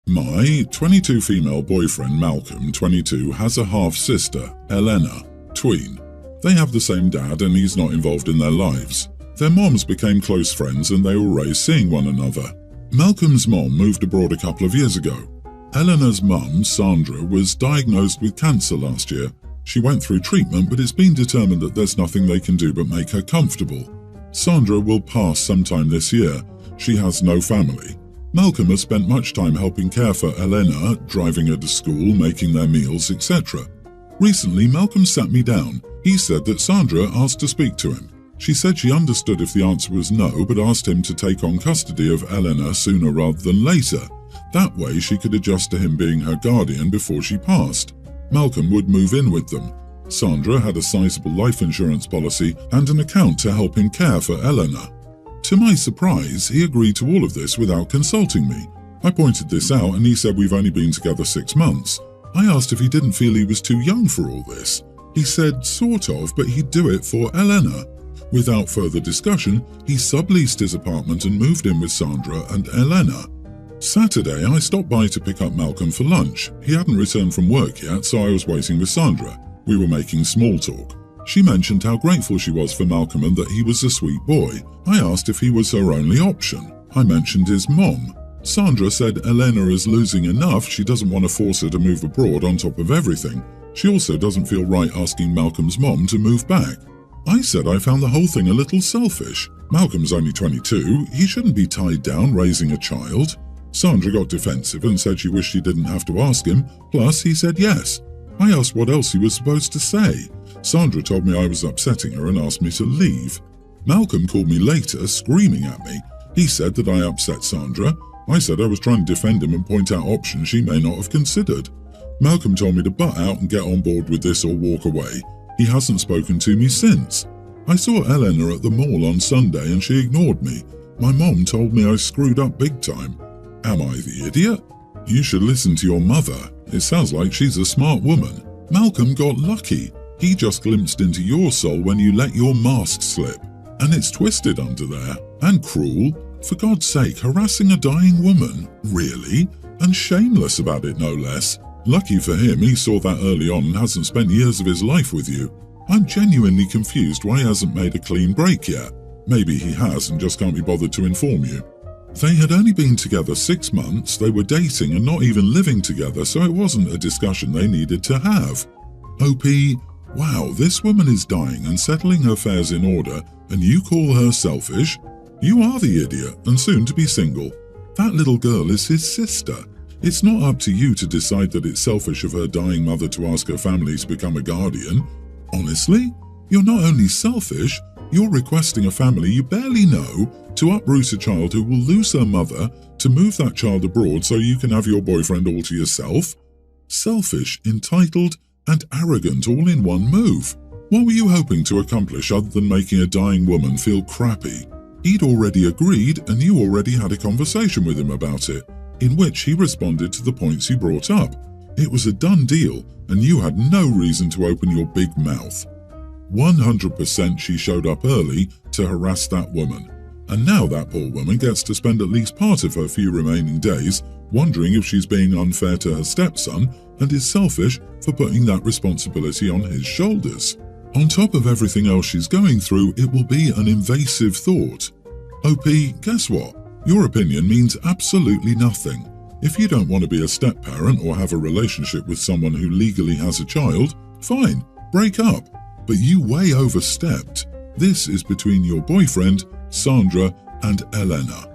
My 22 female boyfriend Malcolm, 22, has a half-sister, Elena, tween. They have the same dad and he's not involved in their lives. Their moms became close friends and they were raised seeing one another. Malcolm's mom moved abroad a couple of years ago. Elena's mum, Sandra, was diagnosed with cancer last year. She went through treatment, but it's been determined that there's nothing they can do but make her comfortable. Sandra will pass sometime this year. She has no family. Malcolm has spent much time helping care for Elena, driving her to school, making their meals, etc. Recently, Malcolm sat me down. He said that Sandra asked to speak to him. She said she understood if the answer was no, but asked him to take on custody of Elena sooner rather than later. That way she could adjust to him being her guardian before she passed. Malcolm would move in with them. Sandra had a sizable life insurance policy and an account to help him care for Elena. To my surprise, he agreed to all of this without consulting me. I pointed this out and he said we've only been together 6 months. I asked if he didn't feel he was too young for all this. He said sort of, but he'd do it for Elena. Without further discussion, he subleased his apartment and moved in with Sandra and Elena. Saturday, I stopped by to pick up Malcolm for lunch. He hadn't returned from work yet, so I was waiting with Sandra. We were making small talk. She mentioned how grateful she was for Malcolm and that he was a sweet boy. I asked if he was her only option. I mentioned his mom. Sandra said Elena is losing enough, she doesn't want to force her to move abroad on top of everything. She also doesn't feel right asking Malcolm's mom to move back. I said I found the whole thing a little selfish. Malcolm's only 22, he shouldn't be tied down raising a child. Sandra got defensive and said she wished she didn't have to ask him, plus he said yes. I asked what else he was supposed to say. Sandra told me I was upsetting her and asked me to leave. Malcolm called me later, screaming at me. He said that I upset Sandra. I said I was trying to defend him and point out options she may not have considered. Malcolm told me to butt out and get on board with this or walk away. He hasn't spoken to me since. I saw Elena at the mall on Sunday and she ignored me. My mom told me I screwed up big time. Am I the idiot? You should listen to your mother. It sounds like she's a smart woman. Malcolm got lucky. He just glimpsed into your soul when you let your mask slip. And it's twisted under there. And cruel. For God's sake, harassing a dying woman? Really? And shameless about it, no less. Lucky for him, he saw that early on and hasn't spent years of his life with you. I'm genuinely confused why he hasn't made a clean break yet. Maybe he has and just can't be bothered to inform you. They had only been together 6 months, they were dating and not even living together, so it wasn't a discussion they needed to have. OP, wow, this woman is dying and settling her affairs in order, and you call her selfish? You are the idiot, and soon to be single. That little girl is his sister. It's not up to you to decide that it's selfish of her dying mother to ask her family to become a guardian. Honestly, you're not only selfish, you're requesting a family you barely know to uproot a child who will lose her mother to move that child abroad so you can have your boyfriend all to yourself. Selfish, entitled, and arrogant all in one move. What were you hoping to accomplish other than making a dying woman feel crappy? He'd already agreed and you already had a conversation with him about it, in which he responded to the points you brought up. It was a done deal and you had no reason to open your big mouth. 100% she showed up early to harass that woman. And now that poor woman gets to spend at least part of her few remaining days wondering if she's being unfair to her stepson and is selfish for putting that responsibility on his shoulders. On top of everything else she's going through, it will be an invasive thought. OP, guess what? Your opinion means absolutely nothing. If you don't want to be a step-parent or have a relationship with someone who legally has a child, fine, break up. But you way overstepped. This is between your boyfriend, Sandra, and Elena.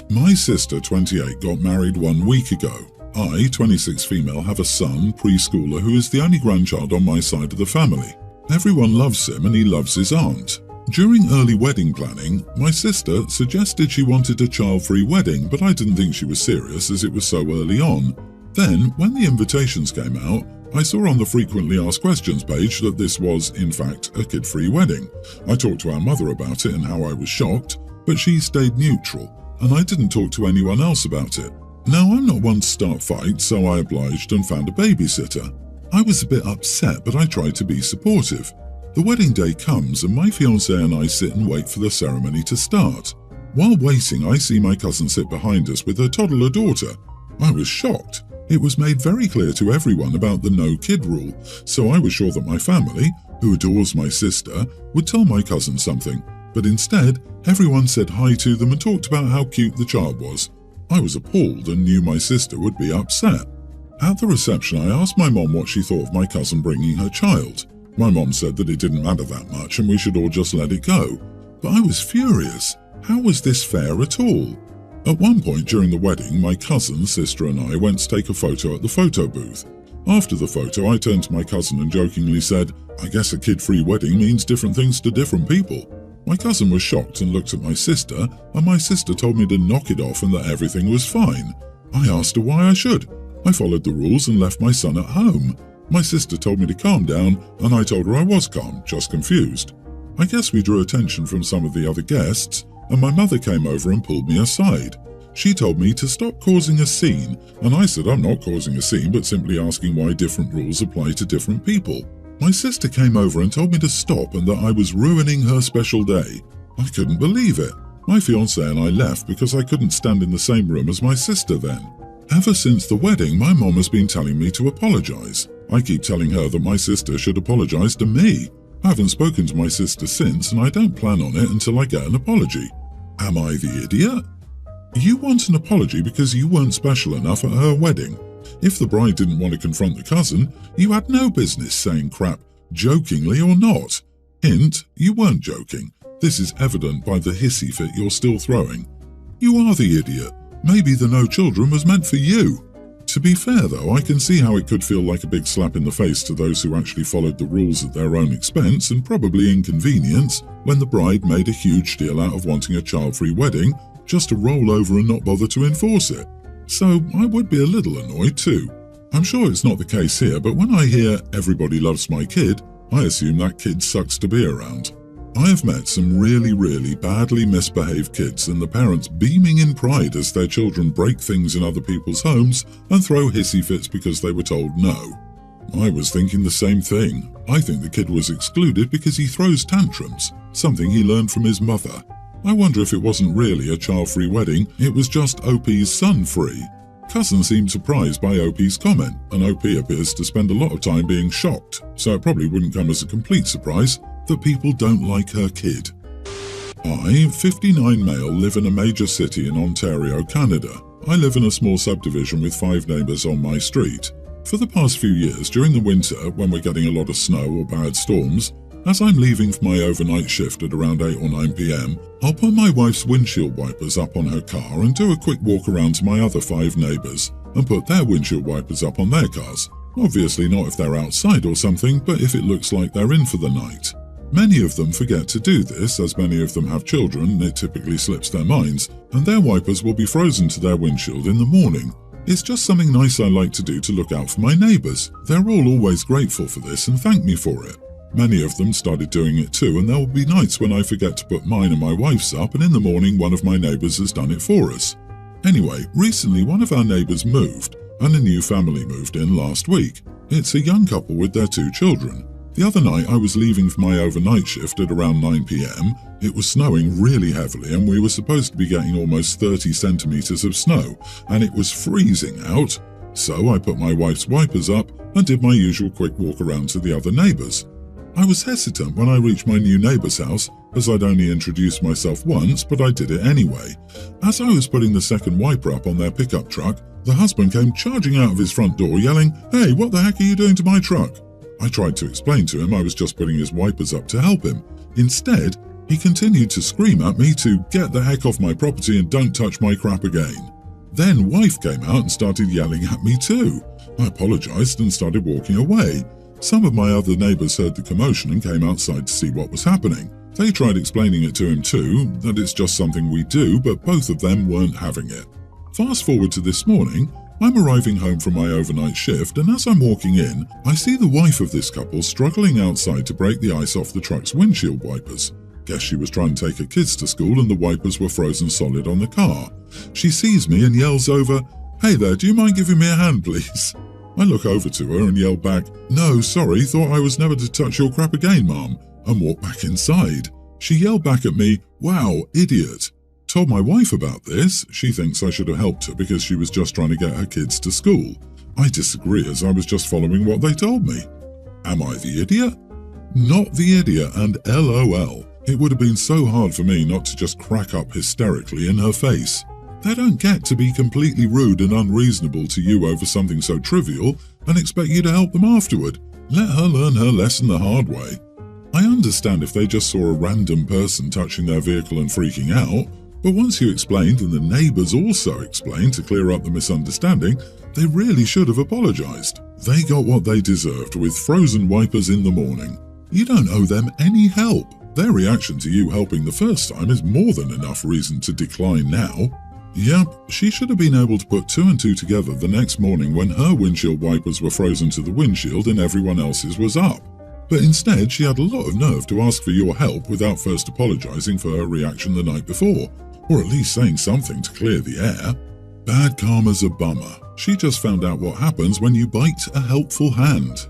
My sister, 28, got married 1 week ago. I, 26 female, have a son, preschooler, who is the only grandchild on my side of the family. Everyone loves him and he loves his aunt. During early wedding planning, my sister suggested she wanted a child-free wedding, but I didn't think she was serious as it was so early on. Then, when the invitations came out, I saw on the frequently asked questions page that this was, in fact, a kid-free wedding. I talked to our mother about it and how I was shocked, but she stayed neutral, and I didn't talk to anyone else about it. Now, I'm not one to start fights, so I obliged and found a babysitter. I was a bit upset, but I tried to be supportive. The wedding day comes and my fiancé and I sit and wait for the ceremony to start. While waiting, I see my cousin sit behind us with her toddler daughter. I was shocked. It was made very clear to everyone about the no kid rule, so I was sure that my family, who adores my sister, would tell my cousin something, but instead, everyone said hi to them and talked about how cute the child was. I was appalled and knew my sister would be upset. At the reception, I asked my mom what she thought of my cousin bringing her child. My mom said that it didn't matter that much and we should all just let it go. But I was furious. How was this fair at all? At one point during the wedding, my cousin, sister and I went to take a photo at the photo booth. After the photo, I turned to my cousin and jokingly said, "I guess a kid-free wedding means different things to different people." My cousin was shocked and looked at my sister, and my sister told me to knock it off and that everything was fine. I asked her why I should. I followed the rules and left my son at home. My sister told me to calm down, and I told her I was calm, just confused. I guess we drew attention from some of the other guests, and my mother came over and pulled me aside. She told me to stop causing a scene, and I said I'm not causing a scene but simply asking why different rules apply to different people. My sister came over and told me to stop and that I was ruining her special day. I couldn't believe it. My fiancé and I left because I couldn't stand in the same room as my sister then. Ever since the wedding, my mom has been telling me to apologize. I keep telling her that my sister should apologize to me. I haven't spoken to my sister since, and I don't plan on it until I get an apology. Am I the idiot? You want an apology because you weren't special enough at her wedding. If the bride didn't want to confront the cousin, you had no business saying crap, jokingly or not. Hint, you weren't joking. This is evident by the hissy fit you're still throwing. You are the idiot. Maybe the no children was meant for you. To be fair though, I can see how it could feel like a big slap in the face to those who actually followed the rules at their own expense and probably inconvenience when the bride made a huge deal out of wanting a child-free wedding just to roll over and not bother to enforce it. So I would be a little annoyed too. I'm sure it's not the case here, but when I hear everybody loves my kid, I assume that kid sucks to be around. I have met some really badly misbehaved kids and the parents beaming in pride as their children break things in other people's homes and throw hissy fits because they were told no. I was thinking the same thing. I think the kid was excluded because he throws tantrums, something he learned from his mother. I wonder if it wasn't really a child-free wedding, it was just OP's son-free. Cousin seemed surprised by OP's comment, and OP appears to spend a lot of time being shocked, so it probably wouldn't come as a complete surprise that people don't like her kid. I, 59 male, live in a major city in Ontario, Canada. I live in a small subdivision with 5 neighbours on my street. For the past few years, during the winter, when we're getting a lot of snow or bad storms, as I'm leaving for my overnight shift at around 8 or 9 p.m, I'll put my wife's windshield wipers up on her car and do a quick walk around to my other 5 neighbours and put their windshield wipers up on their cars. Obviously not if they're outside or something, but if it looks like they're in for the night. Many of them forget to do this, as many of them have children and it typically slips their minds, and their wipers will be frozen to their windshield in the morning. It's just something nice I like to do to look out for my neighbours. They're all always grateful for this and thank me for it. Many of them started doing it too, and there will be nights when I forget to put mine and my wife's up, and in the morning one of my neighbours has done it for us. Anyway, recently one of our neighbours moved, and a new family moved in last week. It's a young couple with their 2 children. The other night I was leaving for my overnight shift at around 9 p.m. It was snowing really heavily and we were supposed to be getting almost 30 centimetres of snow, and it was freezing out. So I put my wife's wipers up and did my usual quick walk around to the other neighbours. I was hesitant when I reached my new neighbour's house, as I'd only introduced myself once, but I did it anyway. As I was putting the second wiper up on their pickup truck, the husband came charging out of his front door yelling, "Hey, what the heck are you doing to my truck?" I tried to explain to him I was just putting his wipers up to help him. Instead, he continued to scream at me to get the heck off my property and don't touch my crap again. Then wife came out and started yelling at me too. I apologised and started walking away. Some of my other neighbours heard the commotion and came outside to see what was happening. They tried explaining it to him too, that it's just something we do, but both of them weren't having it. Fast forward to this morning, I'm arriving home from my overnight shift, and as I'm walking in, I see the wife of this couple struggling outside to break the ice off the truck's windshield wipers. Guess she was trying to take her kids to school and the wipers were frozen solid on the car. She sees me and yells over, "Hey there, do you mind giving me a hand, please?" I look over to her and yell back, "No, sorry, thought I was never to touch your crap again, Mum," and walk back inside. She yelled back at me, "Wow, idiot." Told my wife about this. She thinks I should have helped her because she was just trying to get her kids to school. I disagree, as I was just following what they told me. Am I the idiot? Not the idiot, and LOL. It would have been so hard for me not to just crack up hysterically in her face. They don't get to be completely rude and unreasonable to you over something so trivial and expect you to help them afterward. Let her learn her lesson the hard way. I understand if they just saw a random person touching their vehicle and freaking out, but once you explained and the neighbours also explained to clear up the misunderstanding, they really should have apologised. They got what they deserved with frozen wipers in the morning. You don't owe them any help. Their reaction to you helping the first time is more than enough reason to decline now. Yep, she should have been able to put 2 and 2 together the next morning when her windshield wipers were frozen to the windshield and everyone else's was up. But instead, she had a lot of nerve to ask for your help without first apologising for her reaction the night before, or at least saying something to clear the air. Bad karma's a bummer. She just found out what happens when you bite a helpful hand.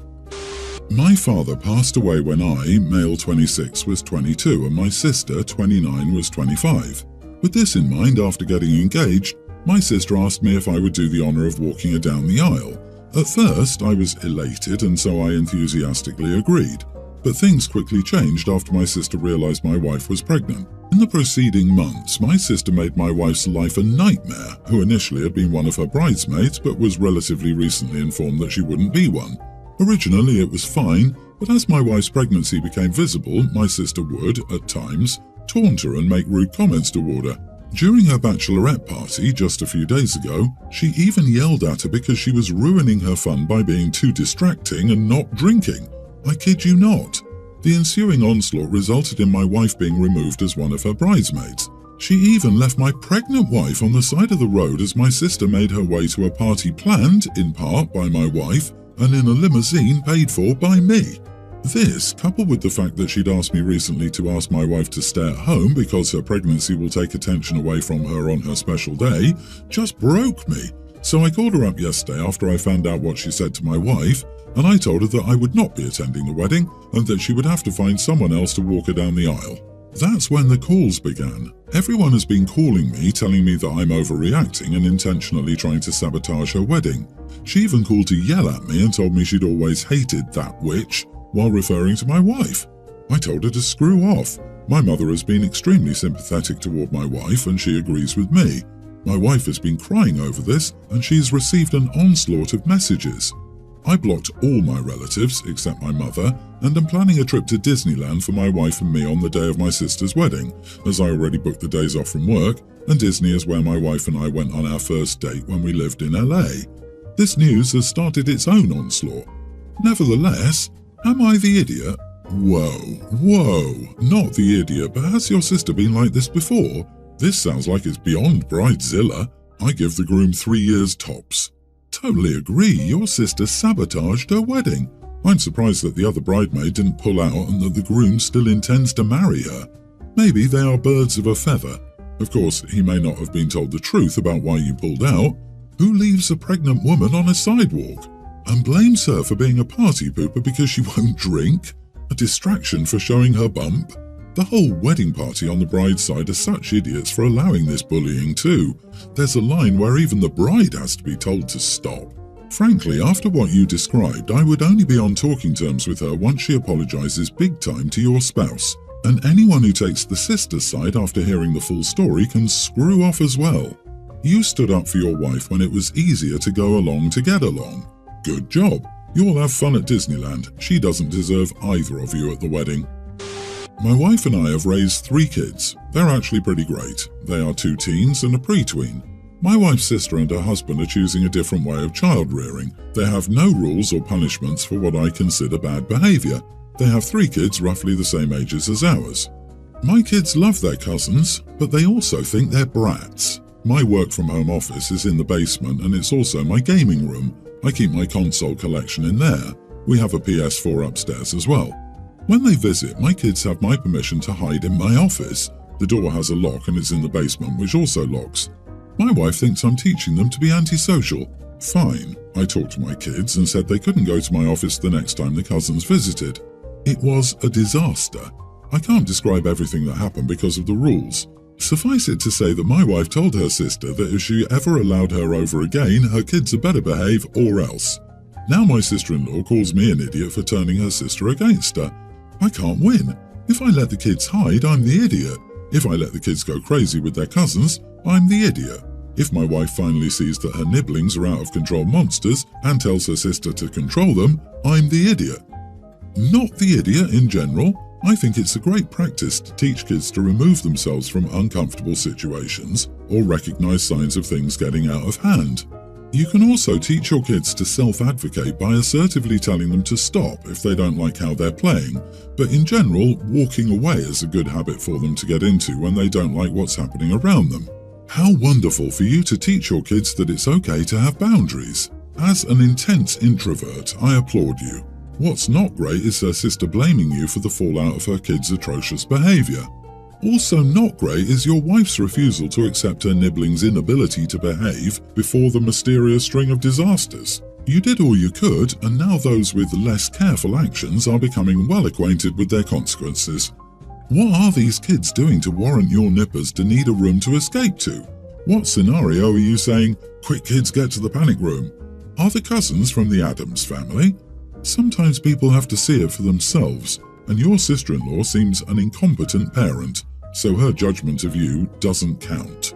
My father passed away when I, male 26, was 22 and my sister, 29, was 25. With this in mind, after getting engaged, my sister asked me if I would do the honour of walking her down the aisle. At first, I was elated and so I enthusiastically agreed. But things quickly changed after my sister realised my wife was pregnant. In the preceding months, my sister made my wife's life a nightmare, who initially had been one of her bridesmaids but was relatively recently informed that she wouldn't be one. Originally it was fine, but as my wife's pregnancy became visible, my sister would, at times, taunt her and make rude comments toward her. During her bachelorette party just a few days ago, she even yelled at her because she was ruining her fun by being too distracting and not drinking. I kid you not. The ensuing onslaught resulted in my wife being removed as one of her bridesmaids. She even left my pregnant wife on the side of the road as my sister made her way to a party planned, in part, by my wife and in a limousine paid for by me. This, coupled with the fact that she'd asked me recently to ask my wife to stay at home because her pregnancy will take attention away from her on her special day, just broke me. So I called her up yesterday after I found out what she said to my wife, and I told her that I would not be attending the wedding and that she would have to find someone else to walk her down the aisle. That's when the calls began. Everyone has been calling me, telling me that I'm overreacting and intentionally trying to sabotage her wedding. She even called to yell at me and told me she'd always hated that witch, while referring to my wife. I told her to screw off. My mother has been extremely sympathetic toward my wife and she agrees with me. My wife has been crying over this and she's received an onslaught of messages. I blocked all my relatives except my mother and am planning a trip to Disneyland for my wife and me on the day of my sister's wedding, as I already booked the days off from work, and Disney is where my wife and I went on our first date when we lived in LA. This news has started its own onslaught. Nevertheless, am I the idiot? Whoa, not the idiot, but has your sister been like this before? This sounds like it's beyond bridezilla. I give the groom 3 years tops. Totally agree, your sister sabotaged her wedding. I'm surprised that the other bridemaid didn't pull out and that the groom still intends to marry her. Maybe they are birds of a feather. Of course, he may not have been told the truth about why you pulled out. Who leaves a pregnant woman on a sidewalk? And blames her for being a party pooper because she won't drink? A distraction for showing her bump? The whole wedding party on the bride's side are such idiots for allowing this bullying too. There's a line where even the bride has to be told to stop. Frankly, after what you described, I would only be on talking terms with her once she apologizes big time to your spouse. And anyone who takes the sister's side after hearing the full story can screw off as well. You stood up for your wife when it was easier to go along to get along. Good job. You'll have fun at Disneyland. She doesn't deserve either of you at the wedding. My wife and I have raised 3 kids. They're actually pretty great. They are 2 teens and a pre-tween. My wife's sister and her husband are choosing a different way of child rearing. They have no rules or punishments for what I consider bad behaviour. They have 3 kids roughly the same ages as ours. My kids love their cousins, but they also think they're brats. My work-from-home office is in the basement and it's also my gaming room. I keep my console collection in there. We have a PS4 upstairs as well. When they visit, my kids have my permission to hide in my office. The door has a lock and it's in the basement, which also locks. My wife thinks I'm teaching them to be antisocial. Fine. I talked to my kids and said they couldn't go to my office the next time the cousins visited. It was a disaster. I can't describe everything that happened because of the rules. Suffice it to say that my wife told her sister that if she ever allowed her over again, her kids had better behave or else. Now my sister-in-law calls me an idiot for turning her sister against her. I can't win. If I let the kids hide, I'm the idiot. If I let the kids go crazy with their cousins, I'm the idiot. If my wife finally sees that her nibblings are out of control monsters and tells her sister to control them, I'm the idiot. Not the idiot in general. I think it's a great practice to teach kids to remove themselves from uncomfortable situations or recognize signs of things getting out of hand. You can also teach your kids to self-advocate by assertively telling them to stop if they don't like how they're playing, but in general, walking away is a good habit for them to get into when they don't like what's happening around them. How wonderful for you to teach your kids that it's okay to have boundaries. As an intense introvert, I applaud you. What's not great is her sister blaming you for the fallout of her kid's atrocious behavior. Also not great is your wife's refusal to accept her nibbling's inability to behave before the mysterious string of disasters. You did all you could, and now those with less careful actions are becoming well acquainted with their consequences. What are these kids doing to warrant your nippers to need a room to escape to? What scenario are you saying, "Quick kids, get to the panic room"? Are the cousins from the Addams family? Sometimes people have to see it for themselves, and your sister-in-law seems an incompetent parent, so her judgment of you doesn't count.